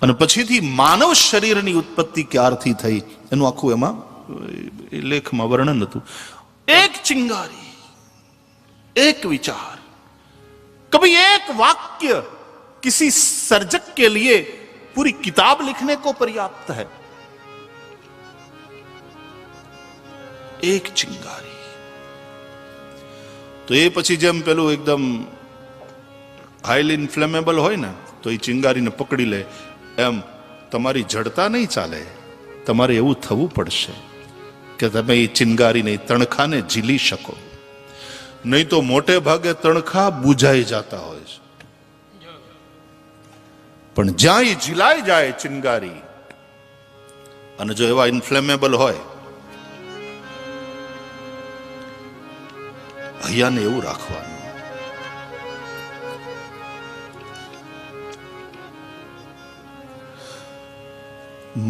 અને પછીથી માનવ શરીરની ઉત્પત્તિ ક્યારથી થઈ એનું આખું એમાં લેખમાં વર્ણન હતું. એક ચિંગારી, एक विचार, कभी एक वाक्य किसी सर्जक के लिए पूरी किताब लिखने को पर्याप्त है. एक चिंगारी. तो ये પછી જેમ પેલું એકદમ હાઈલી ઇન્ફ્લેમેબલ હોય ને તો એ ચિંગારીને પકડી લે એમ તમારી જડતા નહીં ચાલે. તમારે એવું થવું પડશે કે તમે એ ચિંગારીને તણખાને ઝીલી શકો. નહીં તો મોટે ભાગે તણખા બુઝાઈ જતા હોય છે. પણ જ્યાં એ ઝીલાઈ જાય ચિંગારી, અને જો એવા ઇન્ફ્લેમેબલ હોય, હૈયાને એવું રાખવાનું.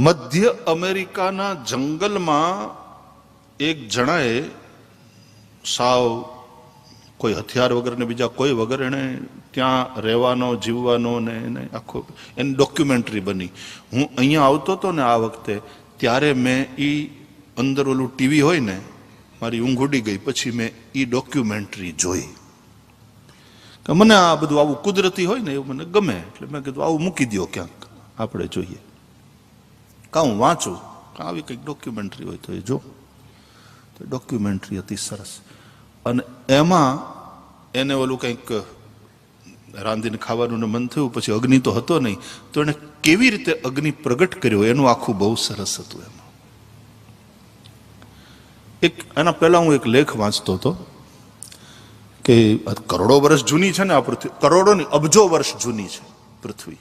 મધ્ય અમેરિકાના જંગલમાં એક જણાએ સાવ કોઈ હથિયાર વગર ને બીજા કોઈ વગર એને ત્યાં રહેવાનો, જીવવાનો ને એને આખો એની ડોક્યુમેન્ટરી બની. હું અહીંયા આવતો હતો ને આ વખતે, ત્યારે મેં એ અંદર ઓલું ટીવી હોય ને, મારી ઊંઘ ઉડી ગઈ, પછી મેં એ ડોક્યુમેન્ટરી જોઈ. કે મને આ બધું આવું કુદરતી હોય ને એવું મને ગમે, એટલે મેં કીધું આવું મૂકી દો ક્યાંક, આપણે જોઈએ. કાં હું વાંચું, કાં આવી કંઈક ડોક્યુમેન્ટરી હોય તો એ જો. તો ડોક્યુમેન્ટરી હતી સરસ. અને એમાં એને ઓલું કંઈક રાંધીને ખાવાનું મન થયું, પછી અગ્નિ તો હતો નહીં, તો એને કેવી રીતે અગ્નિ પ્રગટ કર્યો એનું આખું બહુ સરસ હતું. એમાં એક એના પહેલા હું એક લેખ વાંચતો હતો કે કરોડો વર્ષ જૂની છે ને આ પૃથ્વી, કરોડો ની અબજો વર્ષ જૂની છે પૃથ્વી,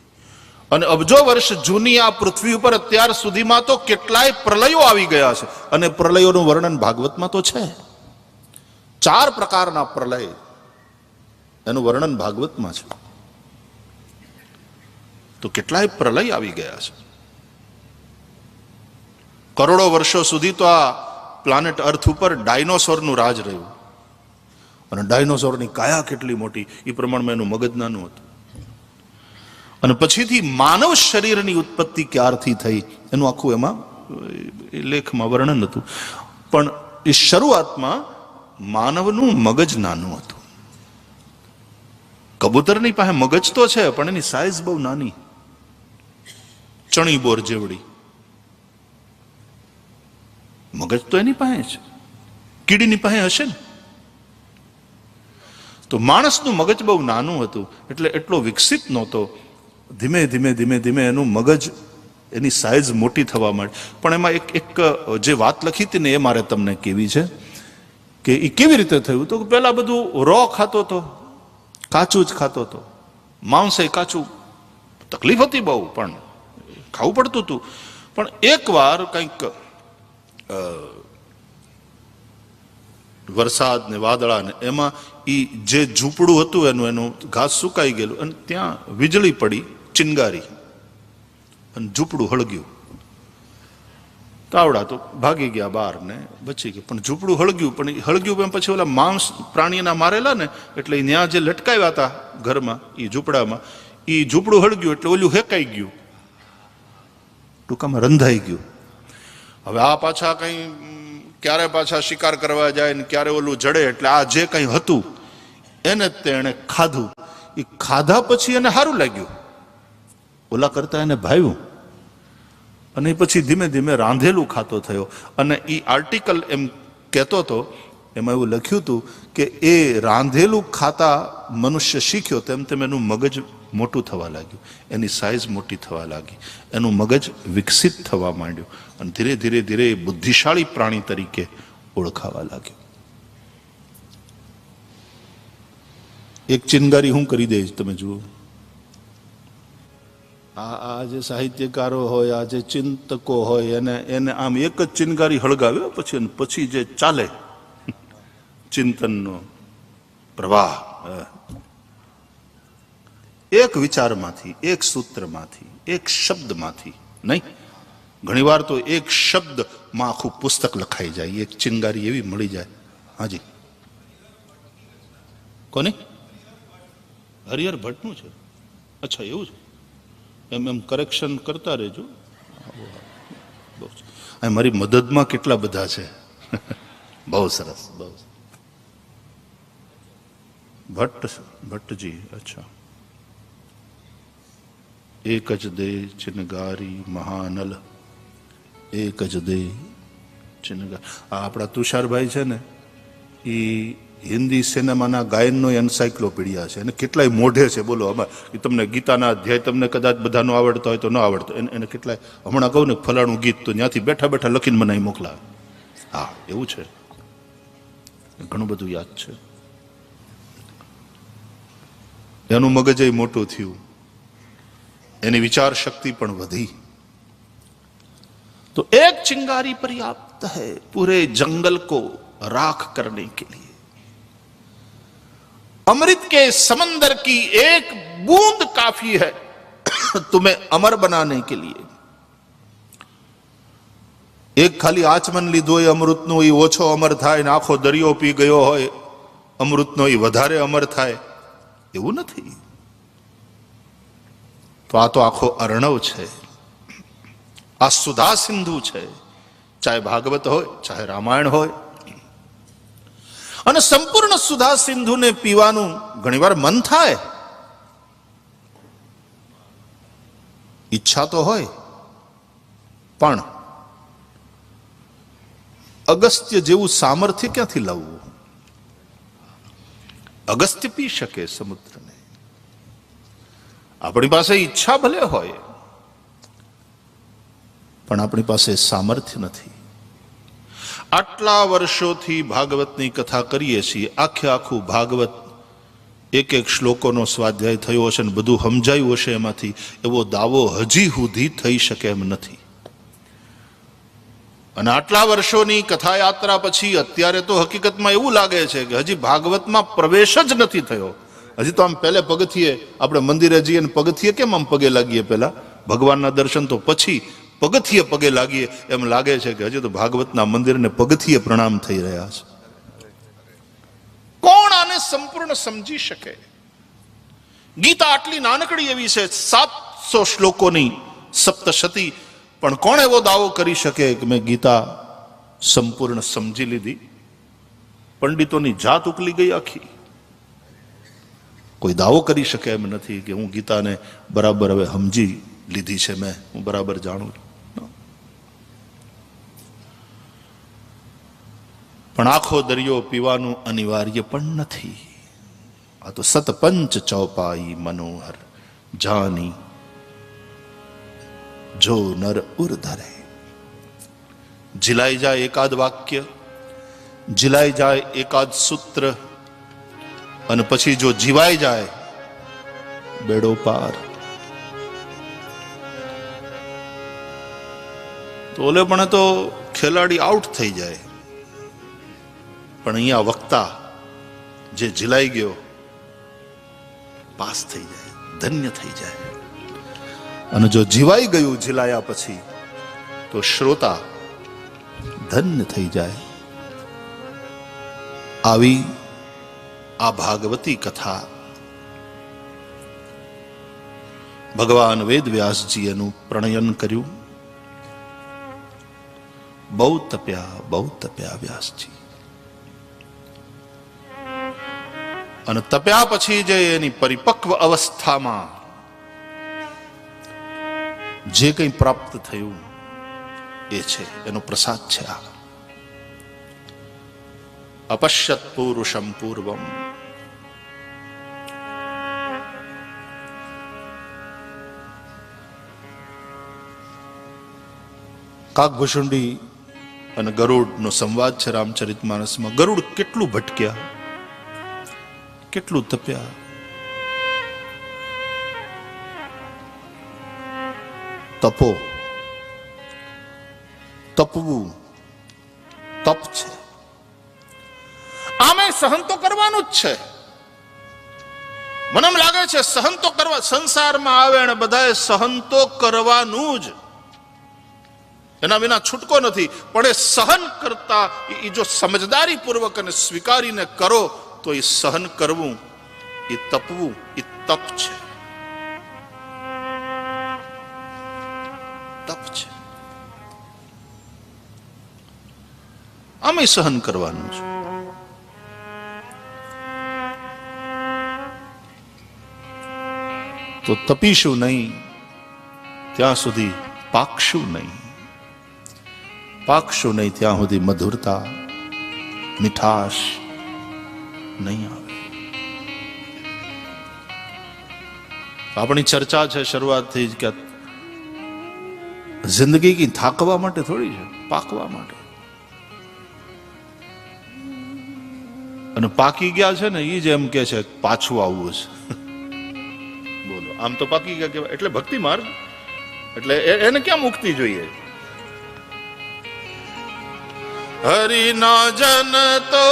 અને અબજો વર્ષ જૂની આ પૃથ્વી ઉપર અત્યાર સુધીમાં તો કેટલાય પ્રલયો આવી ગયા છે. અને પ્રલયોનું વર્ણન ભાગવતમાં તો છે. 4 પ્રકારના પ્રલય, એનું વર્ણન ભાગવતમાં છે. તો કેટલાય પ્રલય આવી ગયા છે. કરોડો વર્ષો સુધી તો આ પ્લાનેટ અર્થ ઉપર ડાયનોસોરનું રાજ રહ્યું. અને ડાયનોસોરની કાયા કેટલી મોટી, એ પ્રમાણમાં એનું મગજ નાનું હતું. અને પછીથી માનવ શરીરની ઉત્પત્તિ ક્યારથી થઈ એનું આખું એમાં લેખમાં વર્ણન હતું. પણ એ શરૂઆતમાં માનવનું મગજ નાનું હતું. કબૂતરની પાસે મગજ તો છે, પણ એની સાઈઝ બહુ નાની, ચણી બોર જેવડી. મગજ તો એની પાસે છે, કીડીની પાસે હશે ને. તો માણસનું મગજ બહુ નાનું હતું, એટલે એટલો વિકસિત નહોતો. ધીમે ધીમે ધીમે ધીમે એનું મગજ, એની સાઈઝ મોટી થવા માંડી. પણ એમાં એક જે વાત લખી હતી ને એ મારે તમને કહેવી છે કે એ કેવી રીતે થયું. તો પહેલા બધું રો ખાતો હતો, કાચું જ ખાતો હતો, માંસે કાચું. તકલીફ હતી બહુ, પણ ખાવું પડતું હતું. પણ એકવાર કંઈક વરસાદ ને વાદળા ને એમાં એ જે ઝૂંપડું હતું એનું ઘાસ સુકાઈ ગયેલું, અને ત્યાં વીજળી પડી, ચિંગારી, અને ઝૂંપડું હળગ્યું. કાવડા તો ભાગી ગયા બહાર ને બચી ગયા, પણ ઝૂંપડું હળગ્યું. પણ હળગ્યું પછી ઓલા માંસ પ્રાણીના મારેલા ને, એટલે ત્યાં જે લટકાવ્યા હતા ઘરમાં એ ઝૂંપડામાં, એ ઝૂંપડું હળગ્યું એટલે ઓલું હેકાઈ ગયું, ટૂંકામાં રંધાઈ ગયું. હવે આ પાછા કઈ ક્યારે પાછા શિકાર કરવા જાય ને ક્યારે ઓલું જડે, એટલે આ જે કઈ હતું એને તેણે ખાધું. એ ખાધા પછી એને સારું લાગ્યું, ઓલા કરતા એને ભાવ્યું. અને પછી ધીમે ધીમે રાંધેલું ખાતો થયો. અને એ આર્ટિકલ એમ કહેતો હતો, એમાં એવું લખ્યું હતું કે એ રાંધેલું ખાતા મનુષ્ય શીખ્યો તેમ તેમ એનું મગજ મોટું થવા લાગ્યું, એની સાઈઝ મોટી થવા લાગી, એનું મગજ વિકસિત થવા માંડ્યું. અને ધીરે ધીરે ધીરે એ બુદ્ધિશાળી પ્રાણી તરીકે ઓળખાવા લાગ્યું. એક ચિનગારી હું કરી દઈશ, તમે જુઓ. આ જે સાહિત્યકારો હોય, આ જે ચિંતકો હોય, એને આમ એક જ ચિનગારી હળગાવ્યો પછી જે ચાલે ચિંતનનો પ્રવાહ, એક વિચારમાંથી, એક સૂત્રમાંથી, એક શબ્દમાંથી નહીં, ઘણીવાર તો એક શબ્દમાં આખું પુસ્તક લખાઈ જાય. એક ચિનગારી એવી મળી જાય. હાજી, કોની? હરિહર ભટ્ટનું છે. અચ્છા, એવું છે. એમ એમ કરેક્શન કરતા રહેજો. મારી મદદમાં કેટલા બધા છે. બહુ સરસ. બહુ ભટ્ટજી. અચ્છા. એક જ દે ચિનગારી મહાનલ, એક જ દે ચિનગારી. આ આપણા તુષારભાઈ છે ને, એ હિન્દી સિનેમાના ગાયનનો એન્સાઇક્લોપીડિયા છે, અને કેટલાય મોઢે છે. બોલો, એ તમને ગીતાના અધ્યાય તમને કદાચ બધાનો આવડતો હોય તો ન આવડતો, એને કેટલાય હમણાં કહું ને ફલાણું ગીત, તો ત્યાંથી બેઠા બેઠા લખીને બનાવી મોકલાવે. હા, એવું છે. ઘણું બધું યાદ છે. એનું મગજ મોટું થયું, એની વિચાર શક્તિ પણ વધી. તો એક ચિંગારી पर्याप्त है पूरे जंगल को राख करने के लिए. अमृत के समंदर की एक बूंद काफी है तुम्हें अमर बनाने के लिए. એક ખાલી આચમન લીધું હોય અમૃતનું, એ ઓછો અમર થાય, ને આખો દરિયો પી ગયો હોય અમૃતનો, એ વધારે અમર થાય, એવું નથી. તો આ તો આખો અર્ણવ છે, આ સુધા સિંધુ છે, ચાહે ભાગવત હોય ચાહે રામાયણ હોય. અને સંપૂર્ણ સુધા સિંધુને પીવાનું ઘણીવાર મન થાય, ઈચ્છા તો હોય, પણ અગસ્ત્ય જેવું સામર્થ્ય ક્યાંથી લાવવું? અગસ્ત્ય પી શકે સમુદ્રને. આપણી પાસે ઈચ્છા ભલે હોય, પણ આપણી પાસે સામર્થ્ય નથી. આટલા વર્ષોથી ભાગવતની કથા કરીએ છીએ, આખે આખું ભાગવત એક એક શ્લોકોનો સ્વાધ્યાય થયો હશે ને બધું સમજાયું હશે એમાંથી, એવો દાવો હજી સુધી થઈ શકે એમ નથી. અને આટલા વર્ષોની કથા યાત્રા પછી અત્યારે તો હકીકતમાં એવું લાગે છે કે હજી ભાગવતમાં પ્રવેશ જ નથી થયો. હજી તો આમ પહેલે પગથિયે આપણે મંદિરે જઈએ ને પગથિયે કેમ આમ પગે લાગીએ, પહેલા ભગવાનના દર્શન તો પછી પગથિયે પગે લાગીએ, એમ લાગે છે કે હજી તો ભાગવતના મંદિરને પગથિયે પ્રણામ થઈ રહ્યા છે. કોણ આને સંપૂર્ણ સમજી શકે? ગીતા આટલી નાનકડી એવી છે, 700 શ્લોકોની સપ્તશતી, પણ કોણ એવો દાવો કરી શકે કે મેં ગીતા સંપૂર્ણ સમજી લીધી? પંડિતોની જાત ઉકલી ગઈ આખી. કોઈ દાવો કરી શકે એમ નથી કે હું ગીતાને બરાબર હવે સમજી લીધી છે, મેં, હું બરાબર જાણું છું. પણ આખો દરિયો પીવાનું અનિવાર્ય પણ નથી. આ તો સતપંચ ચૌપાઈ મનોહર જાની જો નર ઉર્ધરે. જીલાઈ જાય એકાદ વાક્ય, જીલાઈ જાય એકાદ સૂત્ર, અને પછી જો જીવાઈ જાય બેડો પાર. તો ઓલે પણ તો ખેલાડી આઉટ થઈ જાય, પણ અહીંયા વક્તા જે જીલાઈ ગયો પાસ થઈ જાય, ધન્ય થઈ જાય. અને જો જીવાઈ ગયું જીલાયા પછી તો શ્રોતા ધન્ય થઈ જાય. આવી આ ભાગવતી કથા ભગવાન વેદવ્યાસજી એનું પ્રણયન કર્યું. બહુ તપ્યા વ્યાસજી. અને તપ્યા પછી જે એની પરિપક્વ અવસ્થામાં જે કંઈ પ્રાપ્ત થયું એ છે, એનો પ્રસાદ છે. આ અપશ્યત પુરુષમ પૂર્વમ. કાકભૂષુંડી અને ગરુડનો સંવાદ છે રામચરિતમાનસમાં. ગરુડ કેટલું ભટક્યા, કેટલું તપ્યા. તપો, તપવું, તપ છે. આમે સહન તો કરવાનું જ છે. મને એમ લાગે છે સહન તો કરવા, સંસારમાં આવે અને બધાએ સહન તો કરવાનું જ, એના વિના છૂટકો નથી. પણ એ સહન કરતા એ જો સમજદારી પૂર્વક અને સ્વીકારીને કરો તો એ સહન કરવું, એ તપવું, એ તપ છે. તપ છે. આમે સહન કરવાનું છે. તો તપીશું નહીં ત્યાં સુધી પાકશું નહીં. પાકશું નહીં ત્યાં સુધી મધુરતા, મીઠાશ નહીં આવે. આપણી ચર્ચા છે શરૂઆતથી જ કે જિંદગી કી થાકવા માટે થોડી છે, પાકવા માટે. અને પાકી ગયા છે ને એ જ એમ કે છે પાછું આવવું છે. બોલો, આમ તો પાકી ગયા કેવાય. એટલે ભક્તિ માર્ગ એટલે એને ક્યાં મુક્તિ જોઈએ? હરિના જન તો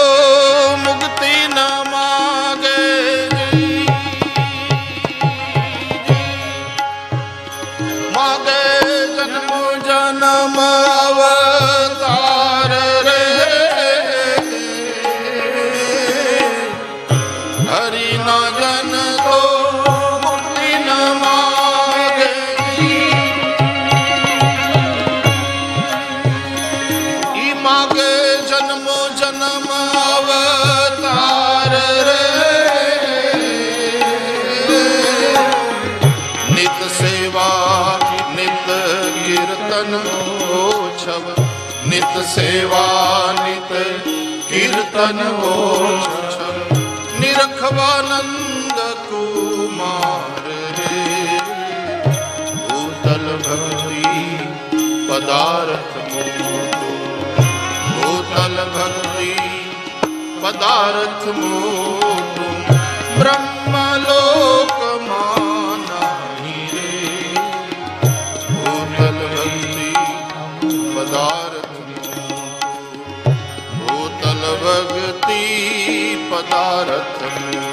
મુક્તિ ન માગે, માગે જન્મ જન્મ અવતાર રે. હરિના જન તો મુક્તિ ન માગે, ઈ માગે જન્મો જન્મ અવતાર રે. નિત સેવા નિત કીર્તન ઓછવ, નિત સેવા નિત કીર્તન ઓછવ. નિરખવાનંદ કુમાર રે. ભૂતલ ભક્તિ પદાર્થ મોટો, ભૂતલ ભક્તિ પદાર્થ મોટો. બ્રહ્મલોકમાં નહીં રે. ભૂતલ ભક્તિ પદાર્થ મોટો, ભૂતલ ભક્તિ પદાર્થ મોટો.